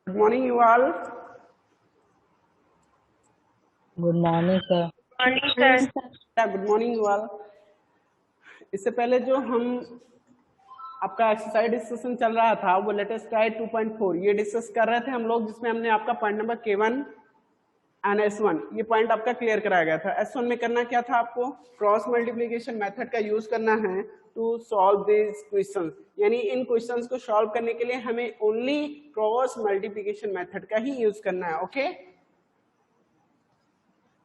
Good morning, you all. Good morning sir. Good morning, you all. इससे पहले जो हम आपका एक्सरसाइज डिस्कशन चल रहा था वो लेटेस्ट गाइड 2.4 ये डिस्कस कर रहे थे हम लोग, जिसमें हमने आपका point number K1 and S1 ये पॉइंट आपका क्लियर कराया गया था। S1 में करना क्या था, आपको क्रॉस मल्टीप्लिकेशन मेथड का यूज करना है टू सॉल्व दिस क्वेश्चन, यानी इन क्वेश्चंस को सॉल्व करने के लिए हमें ओनली क्रॉस मल्टीप्लिकेशन मेथड का ही यूज करना है। ओके,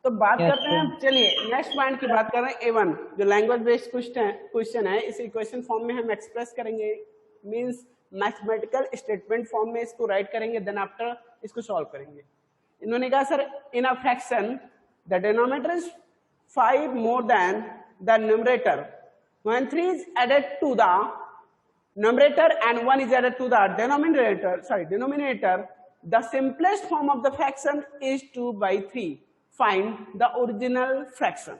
तो बात यस करते हैं, चलिए नेक्स्ट पॉइंट की बात कर रहे हैं A1 जो लैंग्वेज बेस्ड क्वेश्चन है। इस इक्वेशन फॉर्म में हम एक्सप्रेस करेंगे, मींस मैथमेटिकल स्टेटमेंट फॉर्म में इसको राइट करेंगे, देन आफ्टर इसको सॉल्व करेंगे। इन्होंने कहा sir in a fraction the denominator is 5 more than the numerator when 3 is added to the numerator and 1 is added to the denominator, the simplest form of the fraction is 2/3. Find the original fraction.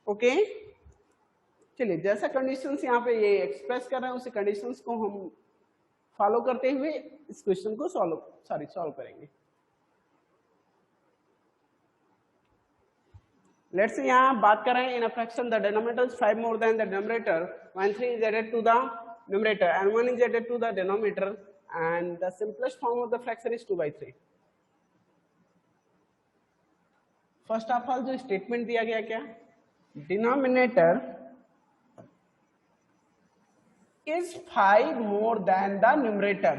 Okay, चलिए जैसा conditions यहाँ पे ये express कर रहे हैं उसी conditions को हम फॉलो करते हुए इस क्वेश्चन को सॉल्व करेंगे। लेट्स यहाँ बात कर रहे हैं in a fraction the denominator is 5 more than the numerator when 3 is added to the numerator and 1 is added to the denominator and the simplest form of the fraction is 2/3. First of all जो statement दिया गया क्या, denominator is 5 more than the numerator.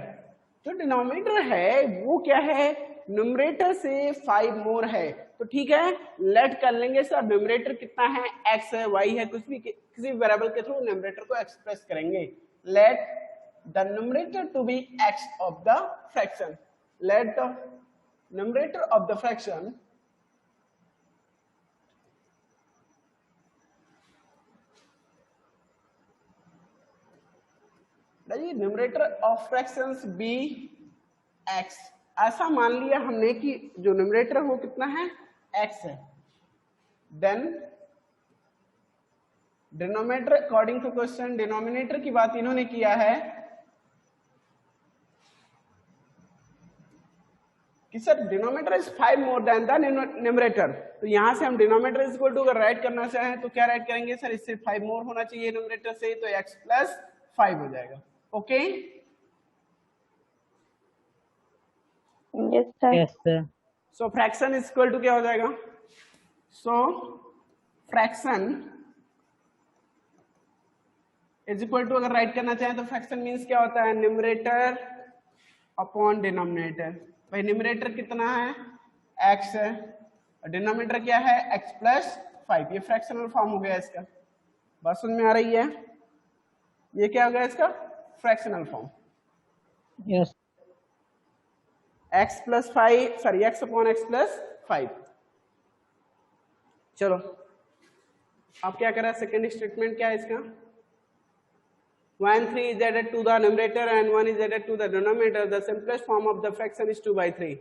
जो denominator है वो क्या है, numerator से 5 मोर है। तो ठीक है, लेट कर लेंगे सर न्यूमरेटर कितना है, x है, y है, कुछ भी किसी वेरिएबल के थ्रू न्यूमरेटर को एक्सप्रेस करेंगे। Let the numerator to be x of the fraction, let the numerator of the fraction numerator of fractions be x। ऐसा मान लिया हमने कि जो न्यूमरेटर वो कितना है, x है। Then denominator according to question, denominator की बात इन्होंने किया है कि sir denominator is 5 more than the numerator. तो यहां से हम डिनोमिनेटर इज इक्वल टू अगर राइट करना चाहें तो क्या राइट करेंगे सर, इससे 5 मोर होना चाहिए न्यूमरेटर से, तो x प्लस 5 हो जाएगा। Okay, yes sir. So fraction is equal to क्या हो जाएगा, so fraction is equal to अगर राइट करना चाहें तो फ्रैक्शन मींस क्या होता है, न्यूमरेटर अपॉन डिनोमिनेटर। भाई न्यूमरेटर कितना है, x है, और डिनोमिनेटर क्या है, x प्लस 5। ये फ्रैक्शनल फॉर्म हो गया इसका, बात समझ में आ रही है, ये क्या हो गया इसका fractional form. Yes x plus 5 sorry x upon x plus 5। चलो अब क्या करा, सेकेंड स्टेटमेंट क्या है इसका, when 3 is added to the numerator and 1 is added to the denominator, the simplest form of the fraction is 2/3.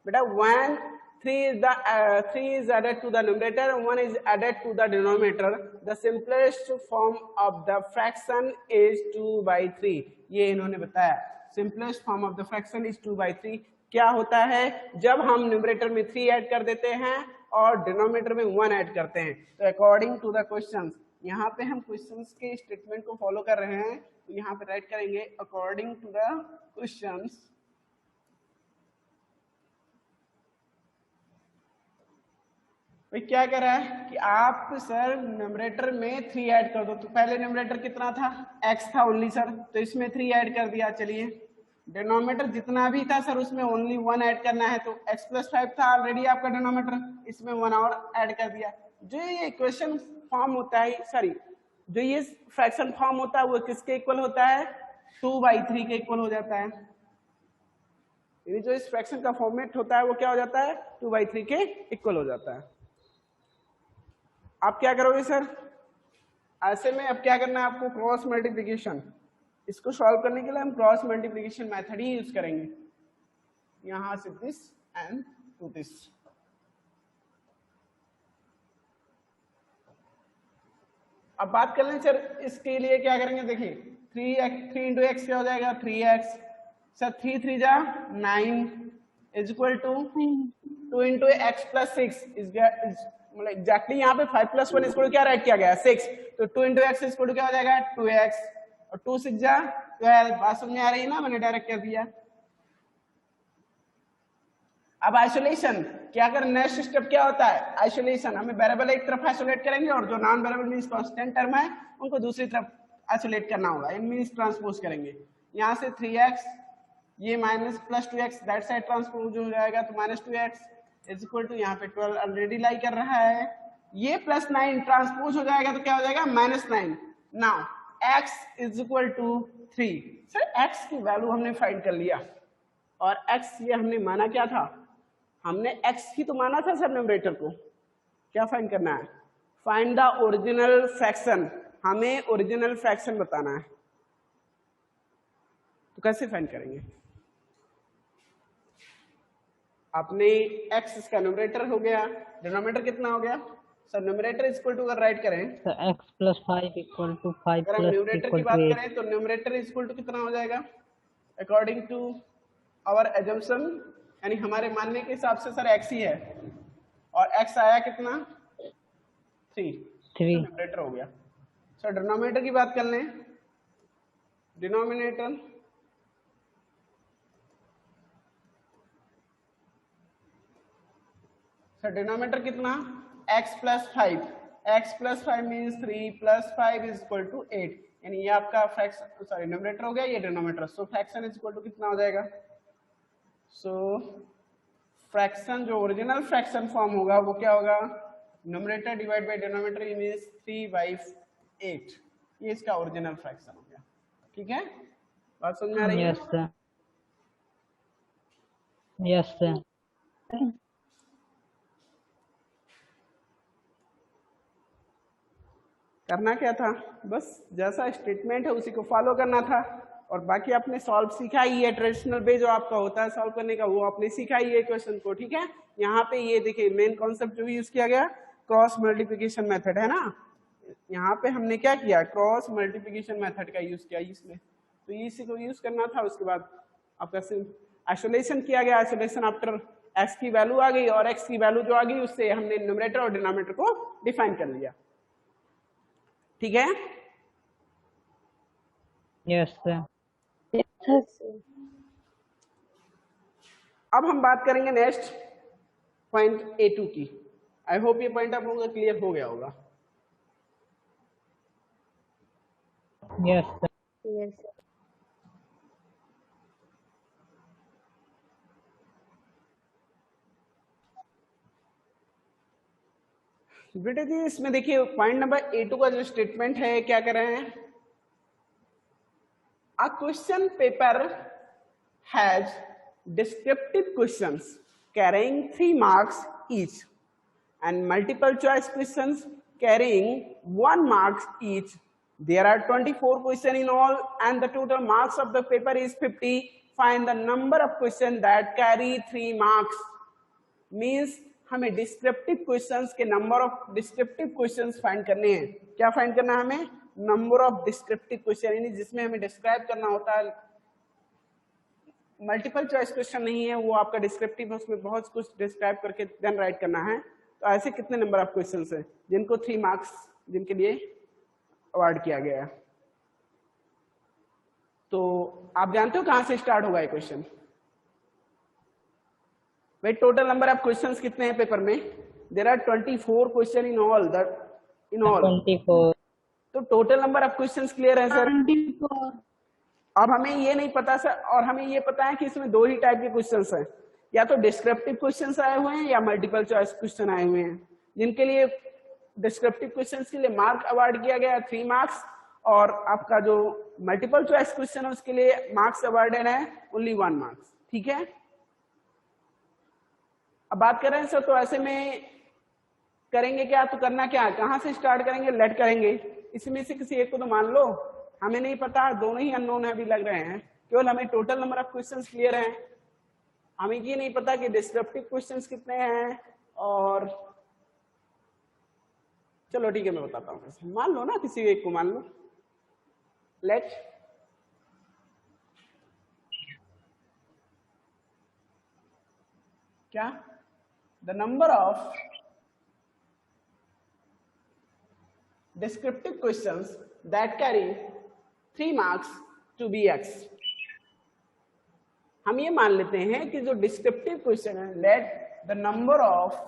Beta when 3 is added to the numerator and 1 is added to the denominator, the simplest form of the fraction is 2/3. ये इन्होंने बताया, simplest form of the fraction is 2/3। क्या होता है, जब हम numerator में 3 add कर देते हैं और डिनोमिनेटर में 1 ऐड करते हैं। तो अकॉर्डिंग टू द क्वेश्चंस, यहाँ पे हम क्वेश्चंस के स्टेटमेंट को फॉलो कर रहे हैं, तो यहाँ पे राइट करेंगे अकॉर्डिंग टू द क्वेश्चंस। भाई क्या कह रहा है कि आप सर न्यूमरेटर में 3 ऐड कर दो। तो पहले न्यूमरेटर कितना था, x था ओनली सर, तो इसमें 3 ऐड कर दिया। चलिए डिनोमिनेटर जितना भी था सर उसमें ओनली 1 ऐड करना है, तो x प्लस 5 था ऑलरेडी आपका डिनोमिनेटर, इसमें 1 और ऐड कर दिया। जो ये इक्वेशन फॉर्म होता है, सॉरी जो ये फ्रैक्शन फॉर्म होता है वो किसके इक्वल होता है, 2/3 के इक्वल हो जाता है। यानी जो इस फ्रैक्शन का फॉर्मेट होता है वो क्या हो जाता है, 2/3 के इक्वल हो जाता है। आप क्या करोगे सर, ऐसे में अब क्या करना है आपको, क्रॉस मल्टीप्लिकेशन। इसको सॉल्व करने के लिए हम क्रॉस मल्टीप्लिकेशन मेथड ही यूज करेंगे, यहां से दिस एंड टू दिस। अब बात कर लें सर इसके लिए क्या करेंगे, देखिए 3 इंटू एक्स क्या हो जाएगा, 3x सर 3 3 जा 9 is equal to 2 into x plus 6 मतलब एग्जैक्टली यहाँ पे 5 + 1 इसको क्या राइट किया गया 6, तो 2 इंटू एक्स इसको क्या हो जाएगा 2x, और 2 6 जा 12। बात समझ में आ रही है ना, मैंने डायरेक्ट कर दिया। अब आइसोलेशन क्या कर, नेक्स्ट स्टेप क्या होता है आइसोलेशन, हमें वेरिएबल एक तरफ आइसोलेट करेंगे और जो non variable means constant term है उनको दूसरी तरफ आइसोलेट करना होगा, इन मींस ट्रांसपोज करेंगे। यहाँ से 3x ये minus plus 2x that side transpose हो जाएगा, तो -2x इज इक्वल टू यहाँ पे 12 ऑलरेडी लाई कर रहा है, ये +9 ट्रांसपोज हो जाएगा तो क्या हो जाएगा -9। Now x is equal to 3। Sir x की वैल्यू हमने फाइंड कर लिया, और x ये हमने माना क्या था, हमने x ही तो माना था सर न्यूमरेटर को। क्या फाइंड करना है, फाइंड द ओरिजिनल फ्रैक्शन, हमें ओरिजिनल फ्रैक्शन बताना है। तो कैसे फाइंड करेंगे, अपने x इसका न्यूमरेटर हो गया, डिनोमिनेटर कितना हो गया सर, न्यूमरेटर इक्वल टू अगर राइट करें तो x + 5 = 5 अगर हम + न्यूमरेटर की = बात 8। करें तो न्यूमरेटर इक्वल टू कितना हो जाएगा अकॉर्डिंग टू आवर एजम्पशन, यानी हमारे मानने के हिसाब से सर x ही है, और x आया कितना 3, न्यूमरेटर हो गया। सर डिनोमिनेटर की बात कर लें, डिनोमिनेटर सर डिनोमिनेटर कितना x + 5, x + 5 means 3 + 5 is equal to 8, यानी ये आपका फ्रैक्शन सॉरी न्यूमरेटर हो गया, ये denominator, so fraction is equal to कितना हो जाएगा, सो फ्रैक्शन जो ओरिजिनल फ्रैक्शन फॉर्म होगा वो क्या होगा, numerator divide by denominator means 3/8, ये इसका ओरिजिनल फ्रैक्शन हो गया। ठीक है, बात समझ में आ रही है? Yes sir, yes sir. करना क्या था, बस जैसा स्टेटमेंट है उसी को फॉलो करना था, और बाकी आपने सॉल्व सीखा ही है, ट्रेडिशनल वे जो आपका होता है सॉल्व करने का वो आपने सीखा ही है क्वेश्चन को। ठीक है, यहाँ पे ये देखिए मेन कॉन्सेप्ट जो यूज किया गया क्रॉस मल्टीप्लिकेशन मेथड है ना, यहाँ पे हमने क्या किया क्रॉस मल्टीप्लिकेशन मेथड का यूज किया इसमें, तो इसी को यूज करना था। उसके बाद आपका आइसोलेशन किया गया, आइसोलेशन आफ्टर एक्स की वैल्यू आ गई, और एक्स की वैल्यू जो आ गई उससे हमने न्यूमरेटर और डिनोमिनेटर को डिफाइन कर लिया। ठीक है, यस सर। अब हम बात करेंगे नेक्स्ट पॉइंट A2 की। आई होप ये पॉइंट आप लोगों का क्लियर हो गया होगा। Yes sir. Yes, sir. बेटा जी इसमें देखिए पॉइंट नंबर A2 का जो स्टेटमेंट है क्या कर रहे हैं, a question paper has descriptive questions carrying 3 marks each and multiple choice questions carrying 1 marks each. There are 24 questions in all and the total marks of the paper is 50. Find the number of questions that carry 3 marks. Means हमें descriptive questions के number of descriptive questions find करने हैं। क्या find करना है हमें, number of descriptive question, यानी जिसमें हमें डिस्क्राइब करना होता है। मल्टीपल चॉइस क्वेश्चन नहीं है, वो आपका डिस्क्रिप्टिव है, उसमें बहुत कुछ डिस्क्राइब करके देन राइट करना है। तो ऐसे कितने नंबर ऑफ क्वेश्चंस हैं जिनको 3 मार्क्स जिनके लिए अवार्ड किया गया है। तो आप जानते हो कहां से स्टार्ट होगा ये क्वेश्चन, भाई टोटल नंबर ऑफ क्वेश्चंस कितने हैं पेपर में, there are 24 question in all, in all 24। तो total number of questions clear है सर। 24. अब हमें ये नहीं पता सर, और हमें ये पता है कि इसमें 2 ही टाइप के क्वेश्चंस हैं, या तो डिस्क्रिप्टिव क्वेश्चंस आए हुए हैं या मल्टीपल चॉइस क्वेश्चन आए हुए हैं। जिनके लिए डिस्क्रिप्टिव क्वेश्चंस के लिए मार्क अवार्ड किया गया 3 मार्क्स, और आपका जो मल्टीपल चॉइस क्वेश्चन है उसके लिए मार्क्स अवार्डेड है ओनली 1 मार्क्स। ठीक है, अब बात कर रहे हैं सर, तो ऐसे में करेंगे क्या, तो करना क्या, कहां से स्टार्ट करेंगे, लेट करेंगे, इसमें से किसी एक को तो मान लो, हमें नहीं पता, दोनों ही अननोन है अभी लग रहे हैं, केवल हमें total number of questions clear हैं, हमें ये नहीं पता कि डिस्क्रिप्टिव क्वेश्चंस कितने हैं। और चलो ठीक है मैं बताता हूँ कैसे, मान लो ना किसी एक को मान लो, लेट क्या, the number of descriptive questions that carry 3 marks to be x. हम ये मान लेते हैं कि जो डिस्क्रिप्टिव क्वेश्चन है, let the number of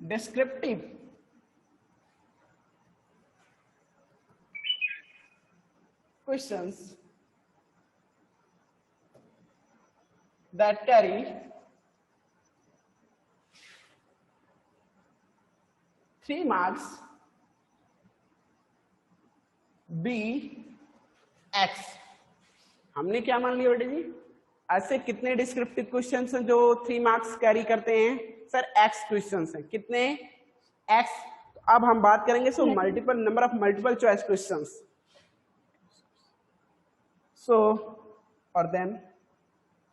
descriptive questions that carry 3 marks be x। हमने क्या मान लिया बेटे जी, ऐसे कितने डिस्क्रिप्टिव क्वेश्चंस हैं जो 3 मार्क्स कैरी करते हैं? सर x क्वेश्चंस हैं, कितने? x। अब हम बात करेंगे so multiple number of multiple choice questions. So और देन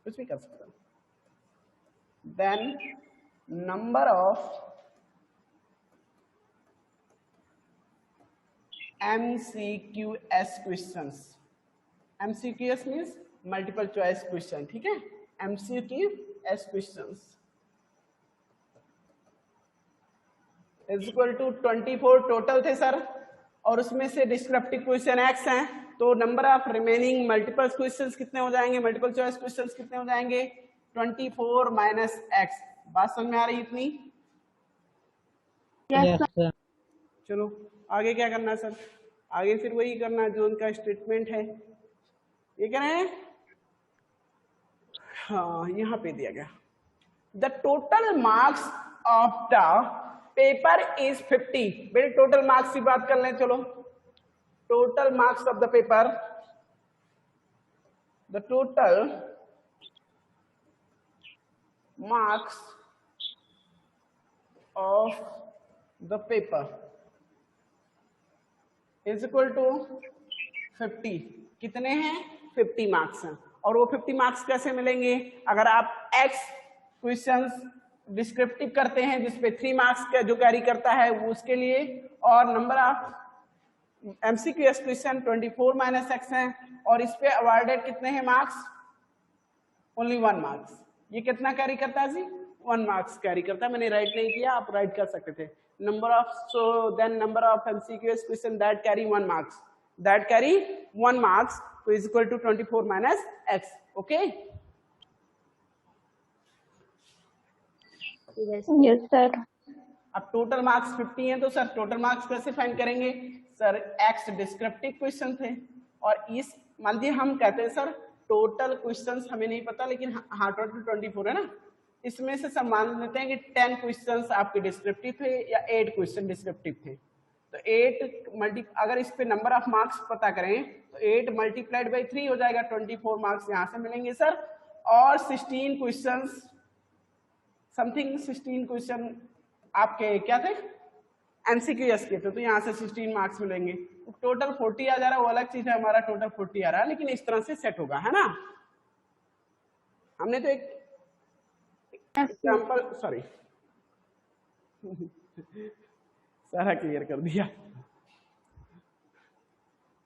कुछ भी कर सकते हैं, then number of MCQS questions. MCQS means multiple choice question, ठीक है? MCQS questions is equal to 24 total थे सर, और उसमें से डिस्क्रिप्टिव क्वेश्चन x हैं, तो number of remaining multiple questions कितने हो जाएंगे, मल्टीपल चॉइस क्वेश्चंस कितने हो जाएंगे? 24 माइनस x। बात समझ में आ रही इतनी? Yes, sir. चलो आगे क्या करना है सर? आगे फिर वही करना है जो उनका स्टेटमेंट है, ये कह रहे हैं। हाँ, यहाँ पे दिया गया the total marks of the paper is 50। बेटे टोटल मार्क्स की बात कर लें, चलो total marks of the paper, the total marks of the paper is equal to 50। कितने हैं? 50 मार्क्स हैं। और वो 50 मार्क्स कैसे मिलेंगे? अगर आप x क्वेश्चंस डिस्क्रिप्टिव करते हैं जिसपे 3 मार्क्स का जो कैरी करता है वो उसके लिए, और number of MCQS question 24 minus x है, और इस पे अवार्डेड कितने हैं मार्क्स? Only 1 marks. ये कितना कैरी करता है जी? 1 मार्क्स कैरी करता है। मैंने राइट नहीं किया, आप राइट कर सकते थे। Number of, so then number of MCQS question that carry 1 marks, that carry 1 marks तो is equal to 24 minus x। Okay, yes sir. अब टोटल मार्क्स 50 हैं, तो सर टोटल मार्क्स कैसे फाइंड करेंगे? सर x डिस्क्रिप्टिव क्वेश्चन थे, और इस मान लीजिए हम कहते हैं सर टोटल क्वेश्चंस हमें नहीं पता, लेकिन हाँ टोटल 24 है ना, इसमें से सब मान लेते हैं कि 10 क्वेश्चंस आपके डिस्क्रिप्टिव थे या 8 क्वेश्चन डिस्क्रिप्टिव थे। तो 8 मल्टी, अगर इस पे नंबर ऑफ मार्क्स पता करें तो 8 मल्टीप्लाइड बाई 3 हो जाएगा, 24 मार्क्स यहाँ से मिलेंगे सर। और 16 क्वेश्चंस समथिंग, 16 क्वेश्चन आपके क्या थे? MCQS के थे, तो यहाँ से 16 मार्क्स मिलेंगे। टोटल 40 आ जा रहा है, वो अलग चीज है, हमारा टोटल 40 आ रहा है, लेकिन इस तरह से सेट होगा, है ना? हमने तो एक एग्जाम्पल, सॉरी सारा क्लियर कर दिया।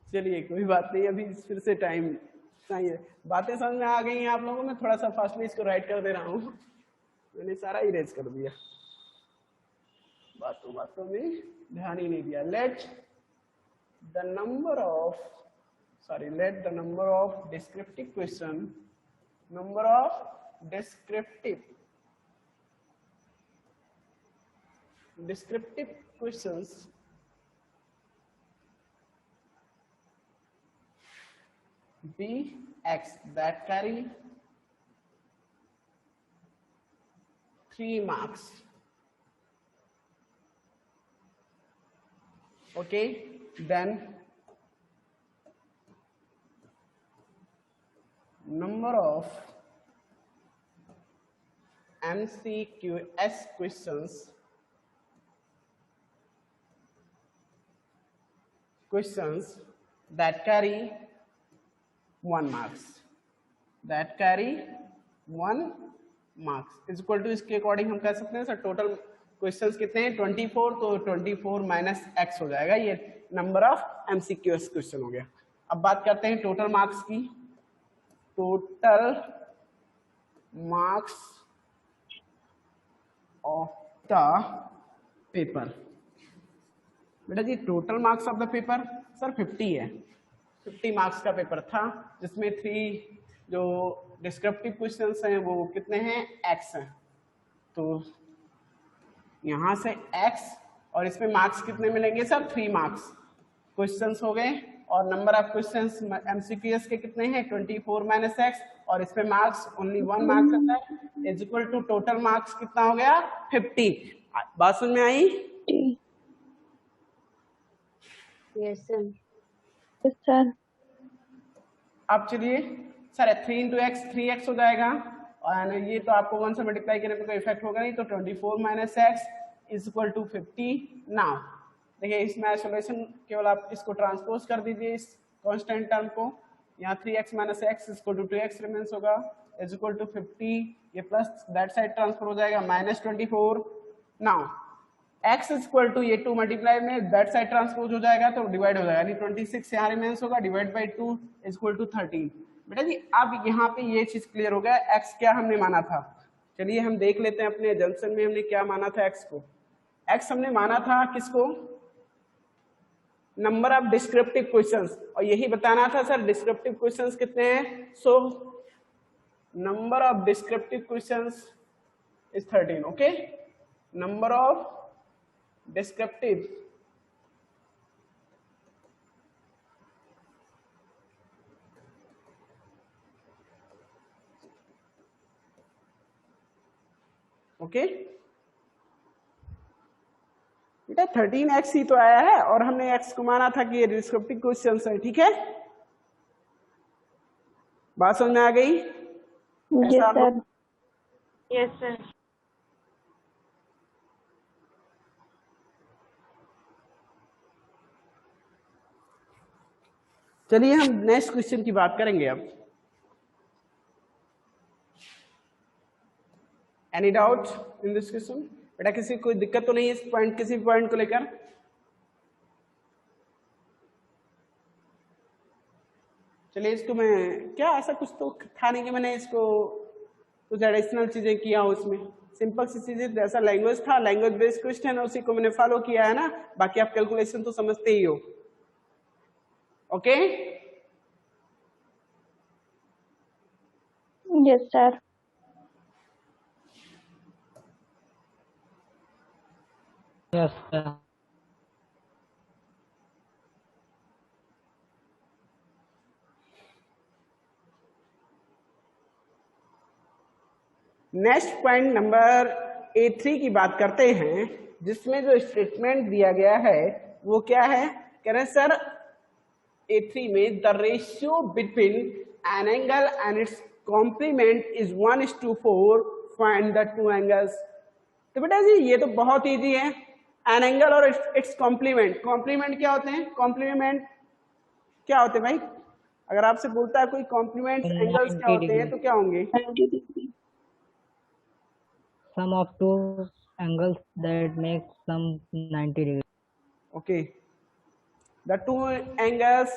चलिए कोई बात नहीं, अभी फिर से टाइम चाहिए। बातें समझ में आ गई हैं आप लोगों में? थोड़ा सा फास्टली इसको राइट कर दे रहा हूँ, मैंने सारा इरेज कर दिया, बातों में ध्यान ही नहीं दिया। Late the number of descriptive question, number of descriptive questions be x that carry 3 marks। Okay, then number of MCQS questions that carry 1 marks, that carry 1 marks is equal to, इसके according हम कह सकते हैं sir total questions कितने हैं? 24, तो 24 minus x हो जाएगा, ये नंबर ऑफ MCQS क्वेश्चन हो गया। अब बात करते हैं टोटल मार्क्स की। Total marks of the paper. बेटा जी total marks of the paper sir 50 है। 50 मार्क्स का पेपर था जिसमें 3 जो डिस्क्रिप्टिव क्वेश्चंस हैं वो कितने हैं, x हैं। तो यहाँ से x और इसमें मार्क्स कितने मिलेंगे सर, 3 मार्क्स क्वेश्चंस हो गए। और नंबर ऑफ क्वेश्चंस MCQs के कितने हैं, 24 माइनस x, और इसमें मार्क्स ओनली 1 मार्क्स आता है, is equal to total marks कितना हो गया, 50। बात समझ में आई? Yes sir. अब चलिए सर 3 इंटू एक्स 3x हो जाएगा, और ये तो आपको 1 से मल्टीप्लाई करने पर कोई इफेक्ट होगा नहीं, तो 24 minus x is equal to 50। Now देखिए इसमें सोल्यूशन केवल आप इसको ट्रांसपोज कर दीजिए इस कांस्टेंट टर्म को, यहाँ 3x minus x is equal to 2x remains होगा इज इक्वल टू 50, ये प्लस दैट साइड ट्रांसफर हो जाएगा minus 24। Now x is equal to ये 2 मल्टीप्लाई में दैट साइड ट्रांसपोज हो जाएगा तो डिवाइड हो जाएगा, यानी 26 यहाँ रिमेंस होगा, divide by 2 is equal to 13। बेटा जी अब यहाँ पे ये चीज क्लियर हो गया, x क्या हमने माना था। चलिए हम देख लेते हैं अपने जंक्शन में हमने क्या माना था x को। x हमने माना था किसको, नंबर ऑफ डिस्क्रिप्टिव क्वेश्चंस, और यही बताना था सर डिस्क्रिप्टिव क्वेश्चंस कितने हैं। So number of descriptive questions is 13। Okay, number of descriptive okay बेटा 13x ही तो आया है और हमने x को माना था कि ये डिस्क्रिप्टिव क्वेश्चंस है, ठीक है। बात समझ में आ गई? Yes sir. Yes sir. चलिए हम नेक्स्ट क्वेश्चन की बात करेंगे अब। Any doubt in this question? बेटा किसी कोई दिक्कत तो नहीं है इस पॉइंट, किसी पॉइंट को लेकर? चलिए इसको मैं क्या ऐसा कुछ तो था नहीं कि मैंने इसको कुछ एडिशनल चीजें किया हो, इसमें सिंपल सी चीजें, जैसा लैंग्वेज था लैंग्वेज बेस्ड क्वेश्चन है उसी को मैंने फॉलो किया है ना, बाकी आप कैलकुलेशन तो समझते ही हो। Okay yes sir. Yes, sir. Next point number A3 की बात करते हैं, जिसमें जो स्टेटमेंट दिया गया है वो क्या है, कह रहे हैं सर A3 में the ratio between an angle and its complement is 1:4, find the two angles. तो बेटा जी ये तो बहुत इजी है, एन एंगल और इट्स कॉम्प्लीमेंट। कॉम्प्लीमेंट क्या होते हैं, कॉम्प्लीमेंट क्या होते हैं भाई, अगर आपसे बोलता है कोई कॉम्प्लीमेंट एंगल्स क्या होते हैं तो क्या होंगे? Sum of two angles that make sum 90 degrees. Okay, the two angles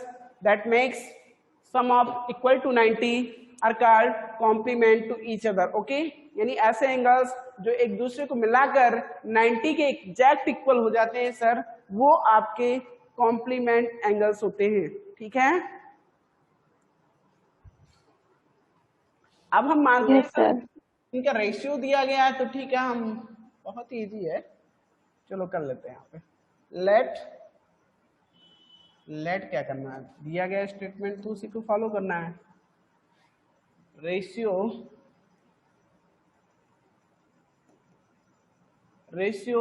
that makes sum of equal to 90 are called complement to each other. Okay, यानी ऐसे एंगल्स जो एक दूसरे को मिलाकर 90 के एग्जैक्ट इक्वल हो जाते हैं सर, वो आपके कॉम्प्लीमेंट एंगल्स होते हैं, ठीक है। अब हम मानते हैं सर इनका रेशियो दिया गया है तो ठीक है, हम बहुत इजी है, चलो कर लेते हैं यहाँ पे। लेट क्या करना है, दिया गया स्टेटमेंट तो उसी को फॉलो करना है। Ratio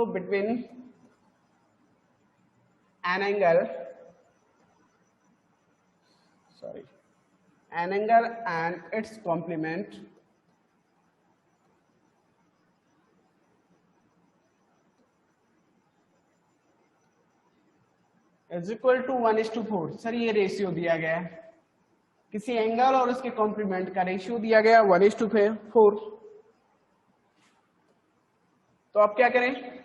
between an angle and its complement is equal to 1:4। Sir ये रेशियो दिया गया है, किसी एंगल और उसके कॉम्प्लीमेंट का रेशियो दिया गया 1:4। तो आप क्या करें,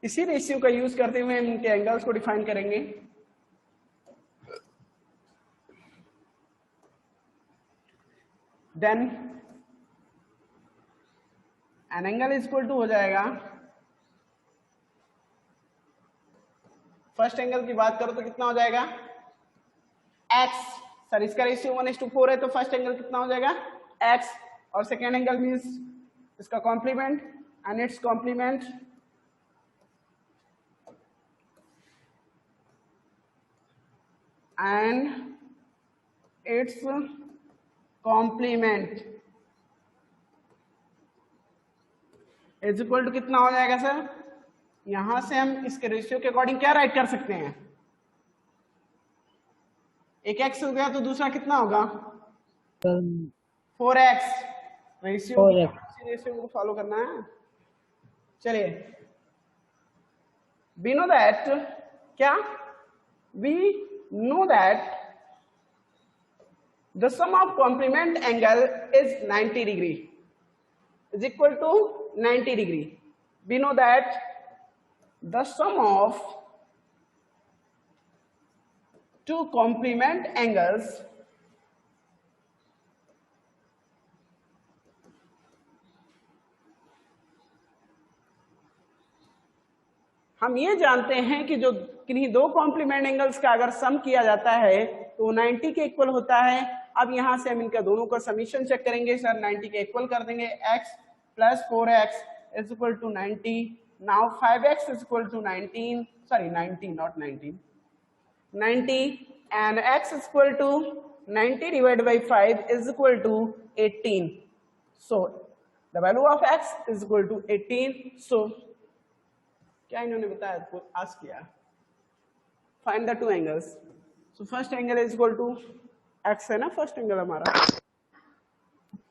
इसी रेशियो का यूज करते हुए इनके एंगल्स को डिफाइन करेंगे। Then an angle is equal to हो जाएगा, फर्स्ट एंगल की बात करो तो कितना हो जाएगा x, सर इसका रेशियो 1:4 है तो फर्स्ट एंगल कितना हो जाएगा x, और सेकेंड एंगल मीन्स इसका complement and its complement and its complement is equal to कितना हो जाएगा सर, यहां से हम इसके रेशियो के अकॉर्डिंग क्या राइट कर सकते हैं, एक x हो गया तो दूसरा कितना होगा 4x, रेशियो को फॉलो करना है। चलिए वी नो दैट, क्या we know that the sum of complement angle is 90 degree is equal to 90 degree. We know that the sum of two complement angles हम ये जानते हैं कि जो किन्हीं दो कॉम्प्लीमेंट एंगल्स का अगर सम किया जाता है तो 90 के इक्वल होता है। अब यहां से हम इनका दोनों का समीशन चेक करेंगे सर, 90 के इक्वल कर देंगे, x plus 4x is equal to 90. Now 5x is equal to 19, sorry 90 not 19, 90, and x is equal to 90 divided by 5 is equal to 18. So the value of x is equal to 18. So क्या इन्होंने बताया, ask किया, find the two angles. So first angle is equal to x है ना first angle हमारा,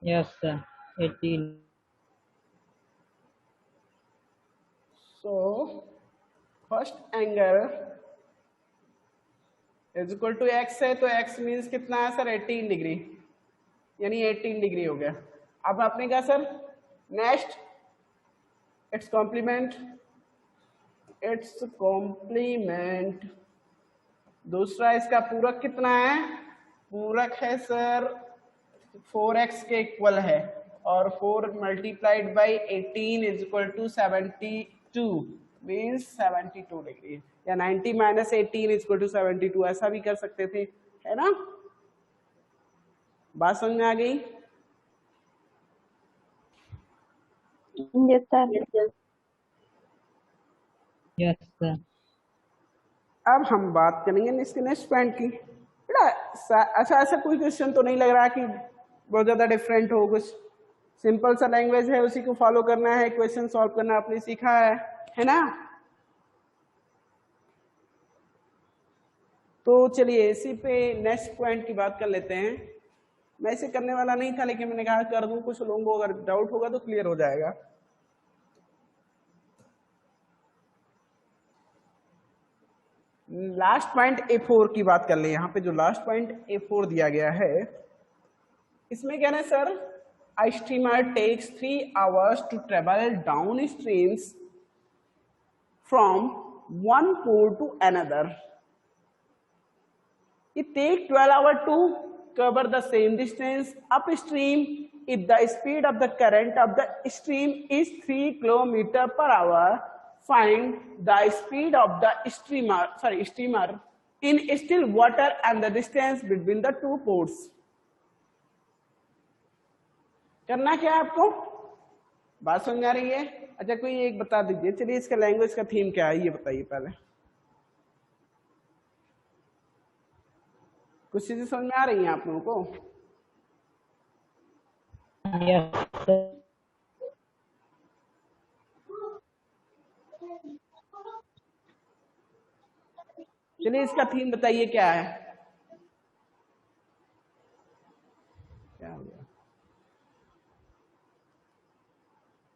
yes sir 18। So first angle is equal to x है तो x means कितना है सर 18 डिग्री, यानी 18 डिग्री हो गया। अब आपने कहा sir next its complement, its complement, दूसरा इसका पूरक कितना है, पूरक है सर 4x के इक्वल है, और 4 multiplied by 18 is equal to 72 means 72 degree, या 90 माइनस 18 इज इक्वल टू 72, ऐसा भी कर सकते थे, है ना। बात समझ में आ गई? Yes sir. Yes sir. अब हम बात करेंगे इसके नेक्स्ट पॉइंट की। बेटा अच्छा ऐसा कोई क्वेश्चन तो नहीं लग रहा कि बहुत ज्यादा डिफरेंट हो, कुछ सिंपल सा लैंग्वेज है, उसी को फॉलो करना है, क्वेश्चन सॉल्व करना आपने सीखा है ना। तो चलिए इसी पे नेक्स्ट पॉइंट की बात कर लेते हैं। मैं इसे करने वाला नहीं था लेकिन मैंने कहा कर दूं, कुछ लोगों को अगर डाउट होगा तो क्लियर हो जाएगा। लास्ट पॉइंट A4 की बात कर ले। यहाँ पे जो लास्ट पॉइंट A4 दिया गया है इसमें क्या है sir, a steamer takes 3 hours to travel down streams from one port to another. It takes 12 hours to cover the same distance upstream if the speed of the current of the stream is 3 km/h. Find the speed of the steamer in still water and the distance between the two ports. करना क्या है आपको, बात समझ आ रही है? अच्छा कोई एक बता दीजिए, चलिए इसका लैंग्वेज का थीम क्या है ये बताइए पहले, कुछ चीजें समझ में आ रही हैं आप लोगों को? Yes sir. चलिए इसका थीम बताइए क्या है, क्या हो गया?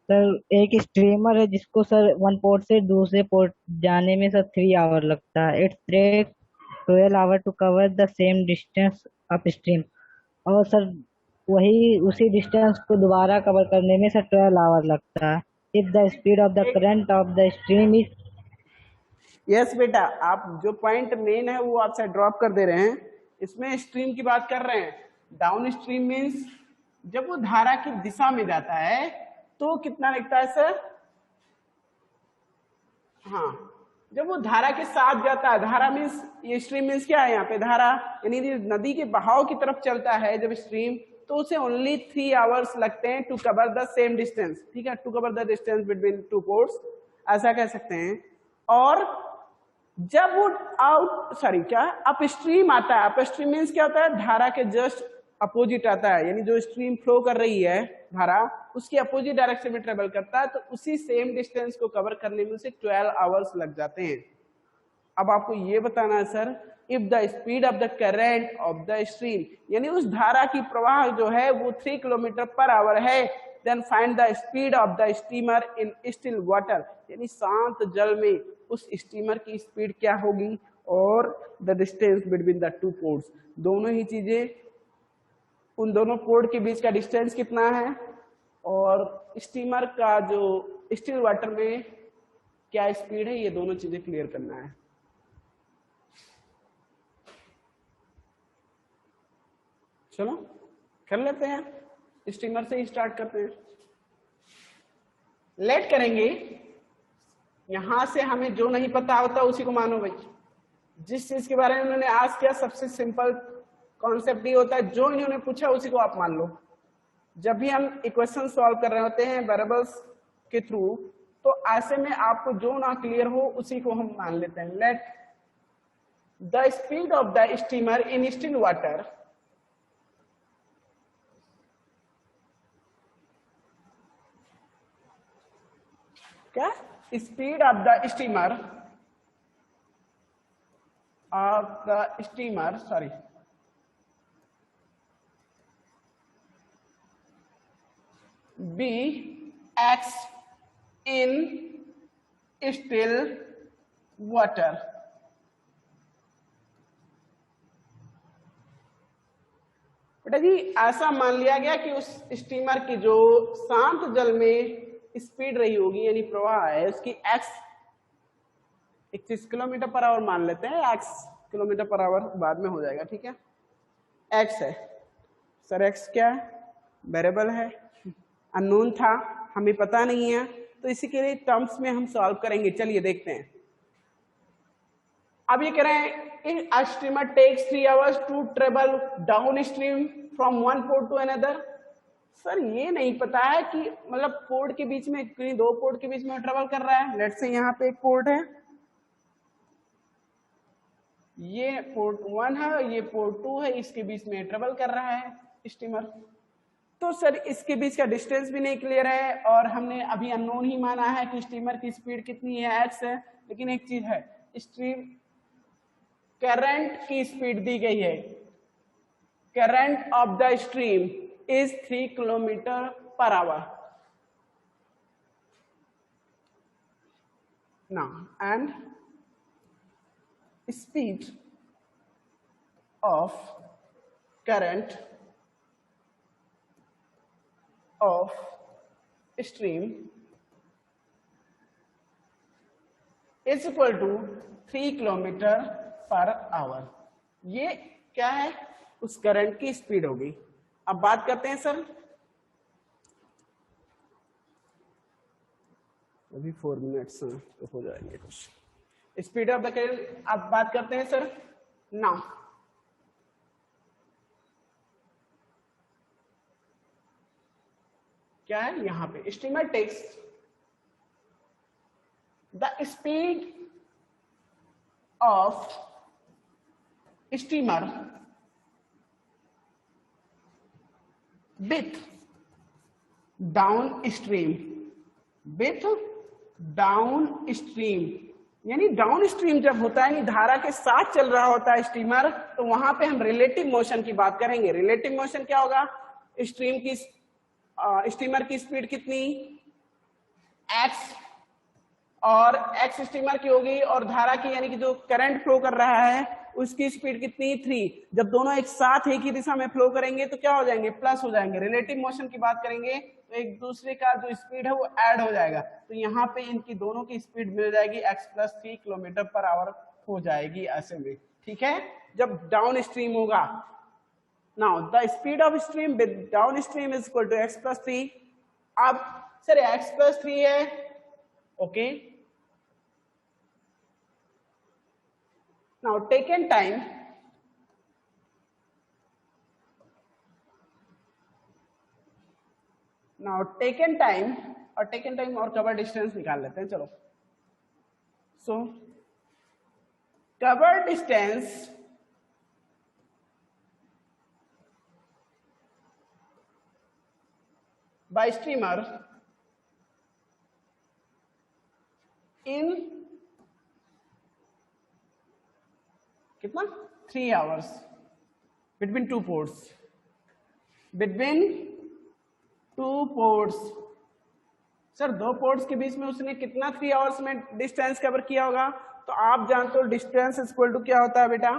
सर एक स्ट्रीमर है जिसको सर वन पोर्ट से दूसरे पोर्ट जाने में सर 3 आवर लगता है। It's take 12 hour to cover the same distance up stream, और सर वही उसी डिस्टेंस को दोबारा कवर करने में सर 12 आवर लगता है if the speed of the current of the stream is. Yes बेटा, आप जो पॉइंट मेन है वो आपसे ड्रॉप कर दे रहे हैं। इसमें स्ट्रीम की बात कर रहे हैं, डाउन स्ट्रीम मीन्स जब वो धारा की दिशा में जाता है तो कितना लिखता है सर? हाँ, जब वो धारा के साथ जाता है, धारा मीन्स ये स्ट्रीम मीन्स क्या है यहाँ पे? धारा, यानी नदी के बहाव की तरफ चलता है जब स्ट्रीम, तो उसे ओनली 3 आवर्स लगते हैं to cover the same distance, ठीक है, to cover the distance between two ports, ऐसा कह सकते हैं। और जब वो अप स्ट्रीम आता है, अप स्ट्रीम मीन्स क्या होता है? धारा के जस्ट अपोजिट आता है, यानी जो स्ट्रीम फ्लो कर रही है धारा, उसकी अपोजिट डायरेक्शन में ट्रेवल करता है, तो उसी सेम डिस्टेंस को कवर करने में उसे 12 आवर्स लग जाते हैं। अब आपको ये बताना है sir, if the speed of the current of the stream, यानी उस धारा की प्रवाह जो है वो 3 किलोमीटर पर आवर है, then find the speed of the steamer in still water, यानी शांत जल में उस स्टीमर की स्पीड क्या होगी, और the distance between the two ports, दोनों ही चीजें, उन दोनों पोर्ट के बीच का डिस्टेंस कितना है, और स्टीमर का जो स्टिल वाटर में क्या स्पीड है, ये दोनों चीजें क्लियर करना है। चलो कर लेते हैं, स्टीमर से ही स्टार्ट करते हैं। लेट करेंगे, यहां से हमें जो नहीं पता होता उसी को मानो भाई। जिस चीज के बारे में उन्होंने आज किया, सबसे सिंपल कॉन्सेप्ट ये होता है, जो इन्होंने पूछा उसी को आप मान लो। जब भी हम इक्वेशन सॉल्व कर रहे होते हैं वेरिएबल्स के थ्रू, तो ऐसे में आपको जो ना क्लियर हो उसी को हम मान लेते हैं। Let the speed of the steamer in still water क्या? Speed of the steamer sorry be x in still water. बेटा जी ऐसा मान लिया गया कि उस स्टीमर की जो शांत जल में स्पीड रही होगी, यानी प्रवाह है, उसकी एक्स 31 किलोमीटर पर आवर मान लेते हैं, एक्स किलोमीटर पर आवर बाद में हो जाएगा, ठीक है। एक्स है सर, एक्स क्या है? वेरिएबल है, अननोन था, हमें पता नहीं है, तो इसी के लिए टर्म्स में हम सॉल्व करेंगे। चलिए देखते हैं। अब ये कह रहे हैं a steamer takes 3 hours to travel downstream from one port to another। Sir ये नहीं पता है कि मतलब पोर्ट के बीच में, दो पोर्ट के बीच में ट्रेवल कर रहा है। लेट्स से यहाँ पे एक पोर्ट है, ये पोर्ट 1 है, ये पोर्ट 2 है, इसके बीच में ट्रेवल कर रहा है स्टीमर। तो सर इसके बीच का डिस्टेंस भी नहीं क्लियर है, और हमने अभी अननोन ही माना है कि स्टीमर की स्पीड कितनी है, एक्स है। लेकिन एक चीज है, स्ट्रीम करंट की स्पीड दी गई है, current of the stream is 3 kilometre per our. Now and speed of current of stream is equal to 3 kilometre per our. ये क्या है? उस करंट की स्पीड होगी। अब बात करते हैं सर, अभी 4 मिनट्स तो हो जाएंगे कुछ। स्पीड ऑफ द करंट अब बात करते हैं सर। नाउ क्या है यहां पे? Steamer takes the speed of steamer with downstream, यानी डाउनस्ट्रीम जब होता है, यानी धारा के साथ चल रहा होता है स्टीमर, तो वहां पे हम रिलेटिव मोशन की बात करेंगे। रिलेटिव मोशन क्या होगा? स्टीमर की स्पीड कितनी? एक्स, और एक्स स्टीमर की होगी, और धारा की यानी कि जो करंट फ्लो कर रहा है उसकी स्पीड कितनी? 3। जब दोनों एक साथ एक ही दिशा में फ्लो करेंगे तो क्या हो जाएंगे? प्लस हो जाएंगे। रिलेटिव मोशन की बात करेंगे तो एक दूसरे का जो स्पीड है वो ऐड हो जाएगा, तो यहाँ पे इनकी दोनों की स्पीड मिल जाएगी, x + 3 किलोमीटर पर आवर हो जाएगी ऐसे में, ठीक है, जब डाउन स्ट्रीम होगा। Now the speed of stream with downstream is equal to x + 3। अब सर x+3 है, okay. Now taken time, now taken time और टेकन टाइम और कवर डिस्टेंस निकाल लेते हैं, चलो। So cover distance by streamer in कितना 3 hours between two ports, between two ports। Sir दो पोर्ट्स के बीच में उसने कितना 3 आवर्स में डिस्टेंस कवर किया होगा? तो आप जानते हो डिस्टेंस इक्वल टू क्या होता है बेटा?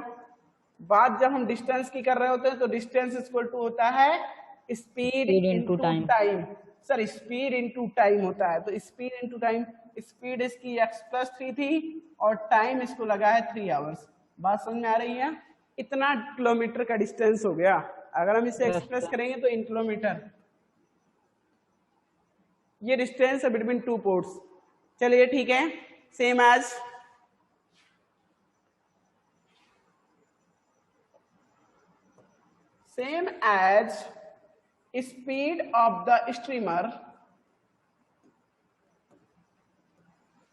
बात जब हम डिस्टेंस की कर रहे होते हैं तो डिस्टेंस इक्वल टू होता है speed into time. Sir speed into time होता है, तो स्पीड इनटू टाइम, स्पीड इसकी x+3 थी और टाइम इसको लगा है 3 आवर्स। बात समझ में आ रही है? इतना किलोमीटर का डिस्टेंस हो गया। अगर हम इसे एक्सप्रेस करेंगे तो इन किलोमीटर, ये डिस्टेंस है बिटवीन टू पोर्ट्स। चलिए ठीक है, same as speed of the streamer.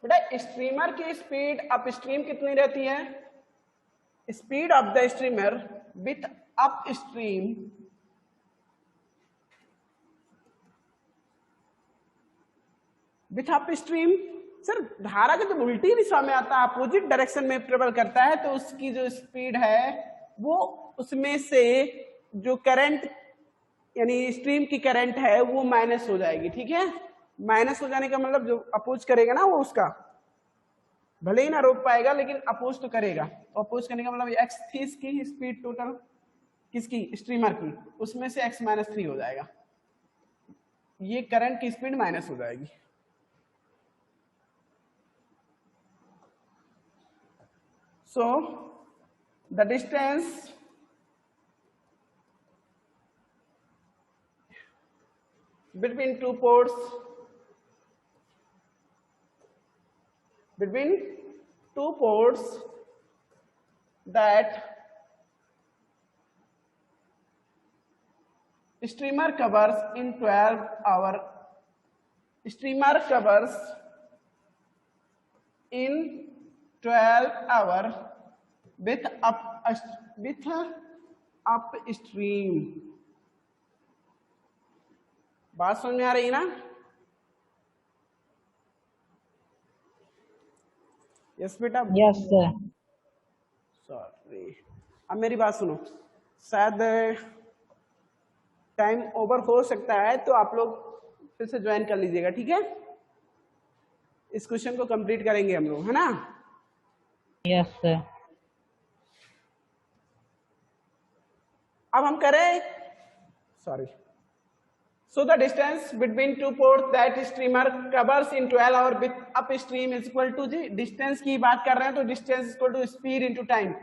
बेटा स्ट्रीमर की स्पीड अप स्ट्रीम कितनी रहती है? Speed of the streamer with upstream with upstream. Sir धारा के जब उल्टी दिशा में आता है, अपोजिट डायरेक्शन में ट्रेवल करता है, तो उसकी जो स्पीड है वो उसमें से जो करंट यानी स्ट्रीम की करंट है वो माइनस हो जाएगी। ठीक है, माइनस हो जाने का मतलब जो अपोज करेगा ना वो उसका भले ही ना रोक पाएगा लेकिन अपोज तो करेगा। तो अपोज करने का मतलब एक्स थी इसकी स्पीड टोटल किसकी? स्ट्रीमर की, उसमें से x-3 हो जाएगा, ये करंट की स्पीड माइनस हो जाएगी। So the distance between two ports, that streamer covers in 12 hour, streamer covers in 12 hour with upstream। बात समझ में आ रही है ना? यस बेटा? Yes sir. सॉरी, अब मेरी बात सुनो, शायद टाइम ओवर हो सकता है तो आप लोग फिर से ज्वाइन कर लीजिएगा, ठीक है? इस क्वेश्चन को कंप्लीट करेंगे हम लोग, है ना? Yes sir. अब हम करें, sorry, so the distance between two ports that streamer covers in 12 hour with upstream is equal to, जी डिस्टेंस की बात कर रहे हैं तो distance equal to speed into time.